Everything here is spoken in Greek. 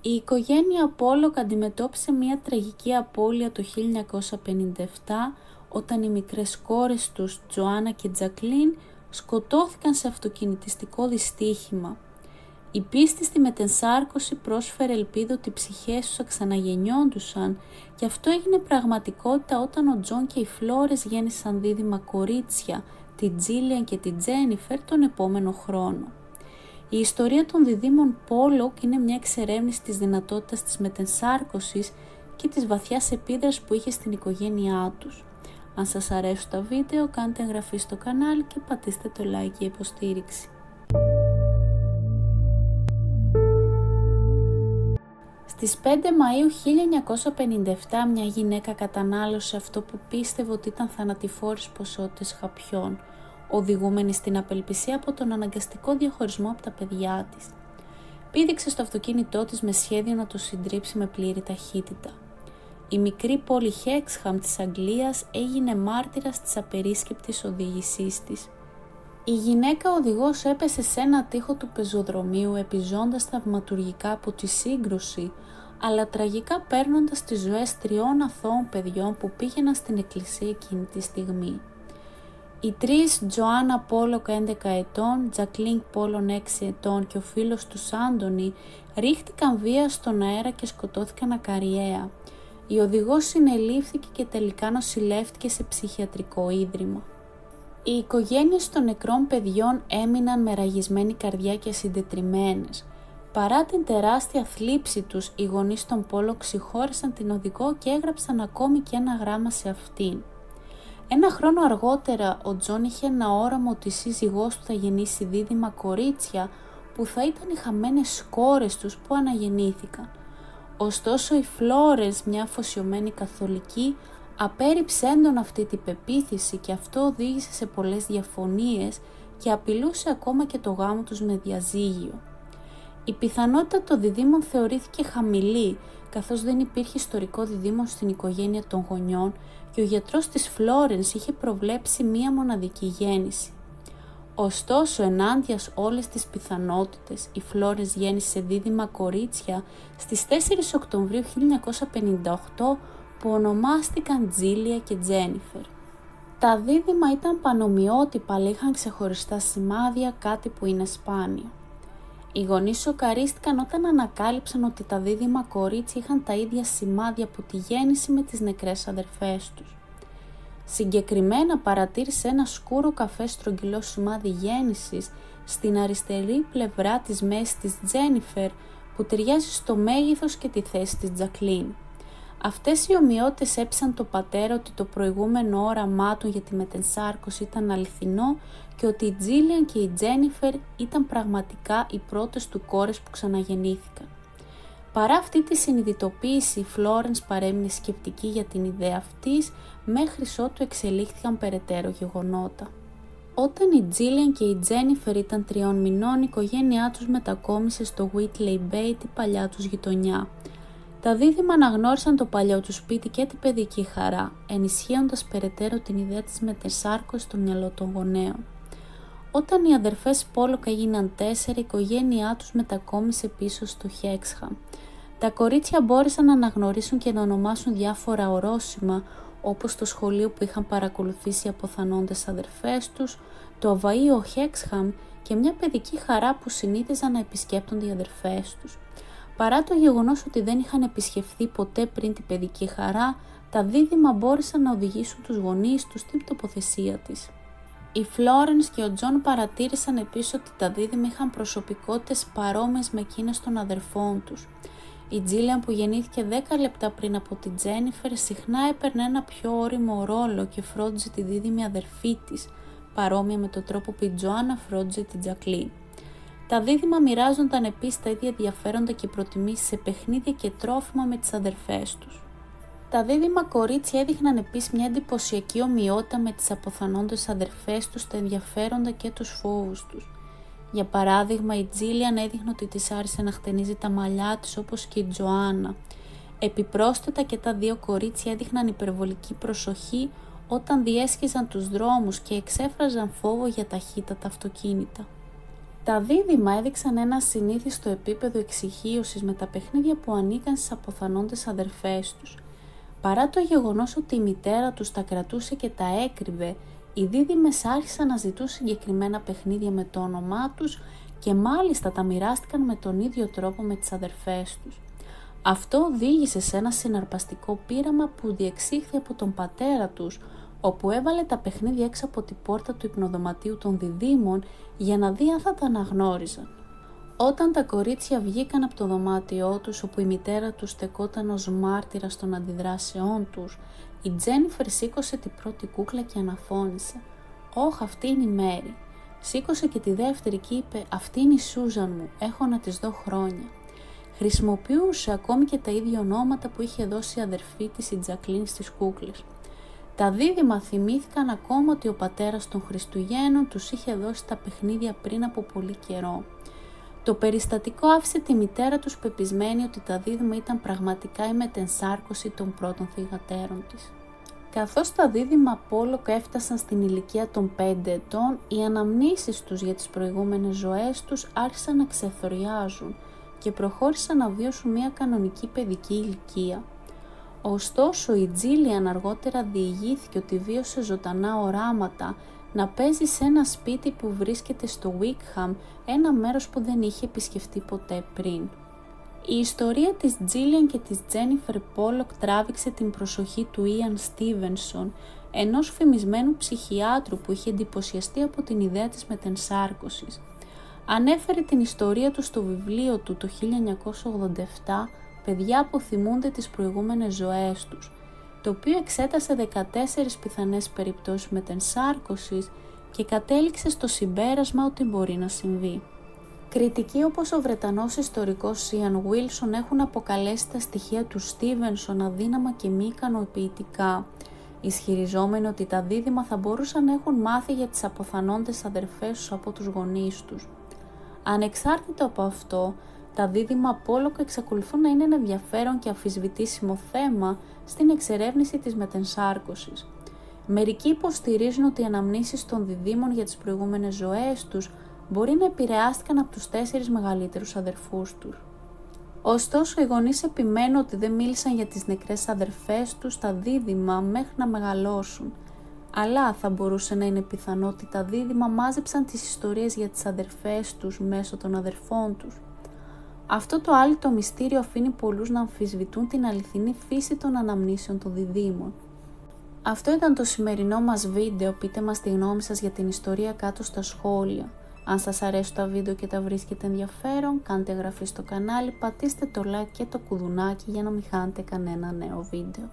Η οικογένεια Πόλοκ αντιμετώπισε μια τραγική απώλεια το 1957 όταν οι μικρές κόρες τους, Τζοάννα και Τζακλίν, σκοτώθηκαν σε αυτοκινητιστικό δυστύχημα. Η πίστη στη μετενσάρκωση πρόσφερε ελπίδα ότι οι ψυχές τους θα ξαναγεννιόντουσαν και αυτό έγινε πραγματικότητα όταν ο Τζον και οι Φλόρες γέννησαν δίδυμα κορίτσια, τη Τζίλιαν και τη Τζένιφερ, τον επόμενο χρόνο. Η ιστορία των διδύμων Πόλοκ είναι μια εξερεύνηση της δυνατότητας της μετενσάρκωσης και της βαθιάς επίδρασης που είχε στην οικογένειά τους. Αν σας αρέσουν τα βίντεο, κάντε εγγραφή στο κανάλι και πατήστε το like για υποστήριξη. Στις 5 Μαΐου 1957 μια γυναίκα κατανάλωσε αυτό που πίστευε ότι ήταν θανατηφόρες ποσότητες χαπιών, οδηγούμενη στην απελπισία από τον αναγκαστικό διαχωρισμό από τα παιδιά της. Πήδηξε στο αυτοκίνητό της με σχέδιο να το συντρίψει με πλήρη ταχύτητα. Η μικρή πόλη Χέξχαμ της Αγγλίας έγινε μάρτυρας της απερίσκεπτης οδήγησής της. Η γυναίκα οδηγός έπεσε σε ένα τοίχο του πεζοδρομίου επιζώντας θαυματουργικά από τη σύγκρουση, αλλά τραγικά παίρνοντας τις ζωές 3 αθώων παιδιών που πήγαιναν στην εκκλησία εκείνη τη στιγμή. Οι τρεις, Τζοάννα Πόλοκ 11 ετών, Τζακλίν Πόλοκ 6 ετών και ο φίλος τους Άντονι, ρίχτηκαν βία στον αέρα και σκοτώθηκαν ακαριέα. Η οδηγός συνελήφθηκε και τελικά νοσηλεύτηκε σε ψυχιατρικό ίδρυμα. Οι οικογένειες των νεκρών παιδιών έμειναν με ραγισμένη καρδιά και συντετριμμένες. Παρά την τεράστια θλίψη τους, οι γονείς των Πόλοκ συγχώρεσαν την οδηγό και έγραψαν ακόμη και ένα γράμμα σε αυτήν. Ένα χρόνο αργότερα, ο Τζον είχε ένα όραμα ότι η σύζυγός του θα γεννήσει δίδυμα κορίτσια που θα ήταν οι χαμένες κόρες τους που αναγεννήθηκαν. Ωστόσο, η Φλόρες, μια αφοσιωμένη καθολική, απέρριψε έντονα αυτή την πεποίθηση και αυτό οδήγησε σε πολλές διαφωνίες και απειλούσε ακόμα και το γάμο τους με διαζύγιο. Η πιθανότητα των διδύμων θεωρήθηκε χαμηλή, καθώς δεν υπήρχε ιστορικό διδύμων στην οικογένεια των γονιών και ο γιατρός της Φλόρενς είχε προβλέψει μία μοναδική γέννηση. Ωστόσο, ενάντια σε όλες τις πιθανότητες, η Φλόρενς γέννησε δίδυμα κορίτσια στις 4 Οκτωβρίου 1958 που ονομάστηκαν Τζίλια και Τζένιφερ. Τα δίδυμα ήταν πανομοιότυπα, αλλά είχαν ξεχωριστά σημάδια, κάτι που είναι σπάνιο. Οι γονείς σοκαρίστηκαν όταν ανακάλυψαν ότι τα δίδυμα κορίτσια είχαν τα ίδια σημάδια από τη γέννηση με τις νεκρές αδερφές τους. Συγκεκριμένα παρατήρησε ένα σκούρο καφέ στρογγυλό σημάδι γέννησης στην αριστερή πλευρά της μέσης της Τζένιφερ που ταιριάζει στο μέγεθος και τη θέση της Τζακλίν. Αυτές οι ομοιότητες έψαν το πατέρα ότι το προηγούμενο όραμά του για τη μετενσάρκωση ήταν αληθινό και ότι η Τζίλιαν και η Τζένιφερ ήταν πραγματικά οι πρώτες του κόρες που ξαναγεννήθηκαν. Παρά αυτή τη συνειδητοποίηση, η Φλόρενς παρέμεινε σκεπτική για την ιδέα αυτής μέχρι ότου εξελίχθηκαν περαιτέρω γεγονότα. Όταν η Τζίλιαν και η Τζένιφερ ήταν 3 μηνών, η οικογένειά τους μετακόμισε στο Whitley Bay, την παλιά τους γειτονιά. Τα δίδυμα αναγνώρισαν το παλιό του σπίτι και την παιδική χαρά, ενισχύοντας περαιτέρω την ιδέα της μετενσάρκωσης στο μυαλό των γονέων. Όταν οι αδερφές Πόλοκ έγιναν 4, η οικογένειά τους μετακόμισε πίσω στο Χέξχαμ. Τα κορίτσια μπόρεσαν να αναγνωρίσουν και να ονομάσουν διάφορα ορόσημα, όπως το σχολείο που είχαν παρακολουθήσει οι αποθανόντες αδερφές τους, το βαΐο Χέξχαμ και μια παιδική χαρά που συνήθιζαν να επισκέπτονται οι αδερφές τους. Παρά το γεγονός ότι δεν είχαν επισκεφθεί ποτέ πριν την παιδική χαρά, τα δίδυμα μπόρεσαν να οδηγήσουν τους γονείς τους στην τοποθεσία της. Η Φλόρενς και ο Τζον παρατήρησαν επίσης ότι τα δίδυμα είχαν προσωπικότητες παρόμοιες με εκείνες των αδερφών τους. Η Τζίλιαν, που γεννήθηκε 10 λεπτά πριν από την Τζένιφερ, συχνά έπαιρνε ένα πιο ώριμο ρόλο και φρόντιζε τη δίδυμη αδερφή της, παρόμοια με τον τρόπο που η Τζοάννα φρόντιζε την Τζακλίν. Τα δίδυμα μοιράζονταν επίσης τα ίδια ενδιαφέροντα και προτιμήσεις σε παιχνίδια και τρόφιμα με τις αδερφές τους. Τα δίδυμα κορίτσια έδειχναν επίσης μια εντυπωσιακή ομοιότητα με τις αποθανόντες αδερφές τους στα ενδιαφέροντα και τους φόβους τους. Για παράδειγμα, η Τζίλιαν έδειχνε ότι της άρεσε να χτενίζει τα μαλλιά της όπως και η Τζοάννα. Επιπρόσθετα και τα 2 κορίτσια έδειχναν υπερβολική προσοχή όταν διέσχιζαν τους δρόμους και εξέφραζαν φόβο για ταχύτατα αυτοκίνητα. Τα δίδυμα έδειξαν ένα ασυνήθιστο επίπεδο εξοικείωσης με τα παιχνίδια που ανήκαν στις αποθανόντες αδερφές τους. Παρά το γεγονός ότι η μητέρα τους τα κρατούσε και τα έκρυβε, οι δίδυμες άρχισαν να ζητούν συγκεκριμένα παιχνίδια με το όνομά τους και μάλιστα τα μοιράστηκαν με τον ίδιο τρόπο με τις αδερφές τους. Αυτό οδήγησε σε ένα συναρπαστικό πείραμα που διεξήχθη από τον πατέρα τους, όπου έβαλε τα παιχνίδια έξω από την πόρτα του υπνοδωματίου των διδύμων για να δει αν θα τα αναγνώριζαν. Όταν τα κορίτσια βγήκαν από το δωμάτιό τους, όπου η μητέρα τους στεκόταν ως μάρτυρας των αντιδράσεών τους, η Τζένιφερ σήκωσε την πρώτη κούκλα και αναφώνησε «Όχ, αυτή είναι η Μέρι». Σήκωσε και τη δεύτερη και είπε «Αυτή είναι η Σούζαν μου, έχω να της δω χρόνια». Χρησιμοποιούσε ακόμη και τα ίδια ονόματα που είχε δώσει η αδερφή της η Τζακλίν στις κούκλες. Τα δίδυμα θυμήθηκαν ακόμα ότι ο πατέρας των Χριστουγέννων τους είχε δώσει τα παιχνίδια πριν από πολύ καιρό. Το περιστατικό άφησε τη μητέρα τους πεπισμένη ότι τα δίδυμα ήταν πραγματικά η μετενσάρκωση των πρώτων θυγατέρων της. Καθώς τα δίδυμα Απόλλωκ έφτασαν στην ηλικία των 5 ετών, οι αναμνήσεις τους για τις προηγούμενες ζωές τους άρχισαν να ξεθοριάζουν και προχώρησαν να βιώσουν μια κανονική παιδική ηλικία. Ωστόσο, η Τζίλιαν αργότερα διηγήθηκε ότι βίωσε ζωντανά οράματα να παίζει σε ένα σπίτι που βρίσκεται στο Wickham, ένα μέρος που δεν είχε επισκεφτεί ποτέ πριν. Η ιστορία της Τζίλιαν και της Τζένιφερ Πόλοκ τράβηξε την προσοχή του Ιαν Στίβενσον, ενός φημισμένου ψυχιάτρου που είχε εντυπωσιαστεί από την ιδέα της μετενσάρκωσης. Ανέφερε την ιστορία του στο βιβλίο του το 1987, «Παιδιά που θυμούνται τις προηγούμενες ζωές τους», το οποίο εξέτασε 14 πιθανές περιπτώσεις μετενσάρκωσης και κατέληξε στο συμπέρασμα ότι μπορεί να συμβεί. Κριτικοί όπως ο Βρετανός ιστορικός Ιαν Βίλσον έχουν αποκαλέσει τα στοιχεία του Στίβενσον αδύναμα και μη ικανοποιητικά, ισχυριζόμενοι ότι τα δίδυμα θα μπορούσαν να έχουν μάθει για τις αποθανόντες αδερφές τους από τους γονείς τους. Ανεξάρτητα από αυτό, τα δίδυμα Απόλλωκ εξακολουθούν να είναι ένα ενδιαφέρον και αμφισβητήσιμο θέμα στην εξερεύνηση της μετενσάρκωσης. Μερικοί υποστηρίζουν ότι οι αναμνήσεις των διδύμων για τις προηγούμενες ζωές τους μπορεί να επηρεάστηκαν από τους 4 μεγαλύτερους αδερφούς τους. Ωστόσο, οι γονείς επιμένουν ότι δεν μίλησαν για τις νεκρές αδερφές τους στα δίδυμα μέχρι να μεγαλώσουν. Αλλά θα μπορούσε να είναι πιθανό ότι τα δίδυμα μάζεψαν τις ιστορίες για τις αδερφές τους μέσω των αδερφών τους. Αυτό το άλυτο μυστήριο αφήνει πολλούς να αμφισβητούν την αληθινή φύση των αναμνήσεων των διδύμων. Αυτό ήταν το σημερινό μας βίντεο. Πείτε μας τη γνώμη σας για την ιστορία κάτω στα σχόλια. Αν σας αρέσουν τα βίντεο και τα βρίσκετε ενδιαφέρον, κάντε εγγραφή στο κανάλι, πατήστε το like και το κουδουνάκι για να μην χάνετε κανένα νέο βίντεο.